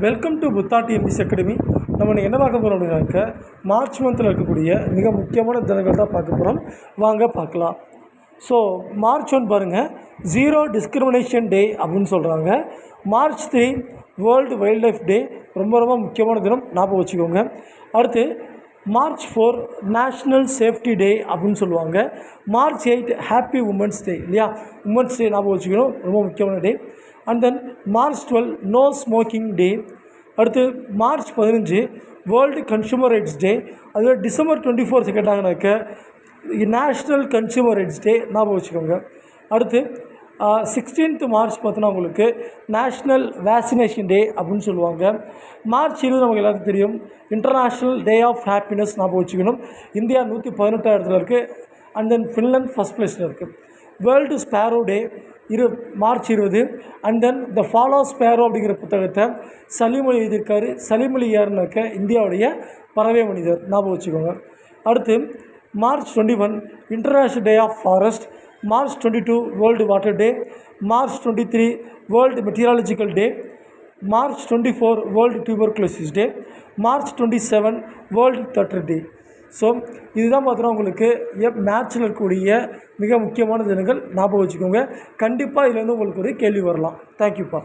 Welcome to Buddha TNPSC academy. நம்ம என்ன பார்க்க போகிறோம் அப்படின்னாக்க மார்ச் மந்தில் இருக்கக்கூடிய மிக முக்கியமான தினங்கள் தான் பார்க்க போகிறோம். வாங்க பார்க்கலாம். ஸோ மார்ச் 1 பாருங்கள், ஜீரோ டிஸ்கிரிமினேஷன் டே அப்படின்னு சொல்கிறாங்க. March 3 world wild life day, ரொம்ப ரொம்ப முக்கியமான தினம், ஞாபகம் வச்சுக்கோங்க. அடுத்து மார்ச் 4 நேஷ்னல் சேஃப்டி டே அப்படின்னு சொல்லுவாங்க. மார்ச் 8 ஹாப்பி உமன்ஸ் டே, இல்லையா? உமன்ஸ் டே ஞாபகம் வச்சுக்கணும், ரொம்ப முக்கியமான day. And then March 12 no smoking day. அடுத்து March 15 world consumer rights day. அதுவே டிசம்பர் 24 கேட்டாங்கனாக்க நேஷ்னல் கன்சூமர் ரைட்ஸ் டே, ஞாபகம் வச்சுக்கோங்க. அடுத்து 16th மார்ச் பார்த்தோன்னா உங்களுக்கு நேஷ்னல் வேக்சினேஷன் டே அப்படின்னு சொல்லுவாங்க. மார்ச் 20 நமக்கு எல்லாத்துக்கும் தெரியும், இன்டர்நேஷ்னல் டே ஆஃப் ஹாப்பினஸ், ஞாபகம் வச்சுக்கணும். இந்தியா 118 இடத்துல இருக்குது. அண்ட் தென் ஃபின்லாந்து ஃபஸ்ட் பிளேஸில் இருக்குது. World sparrow day March 20. And then the fall of sparrow அப்படிங்கிற புத்தகத்தை சலீம் அலி எழுதியிருக்காரு. சலீம் அலி யாருனாக்க இந்தியாவுடைய பறவை மனிதர், ஞாபகம் வச்சுக்கோங்க. அடுத்து March 21 international day of forest. March 22 world water day. March 23 world meteorological day. March 24 world tuberculosis day. March 27 world theatre day. So இதுதான் பார்த்தோன்னா உங்களுக்கு மேட்ச்சில் இருக்கக்கூடிய மிக முக்கியமான தினங்கள், ஞாபகம் வச்சுக்கோங்க. கண்டிப்பாக இதில் உங்களுக்கு ஒரு கேள்வி வரலாம். தேங்க்யூப்பா.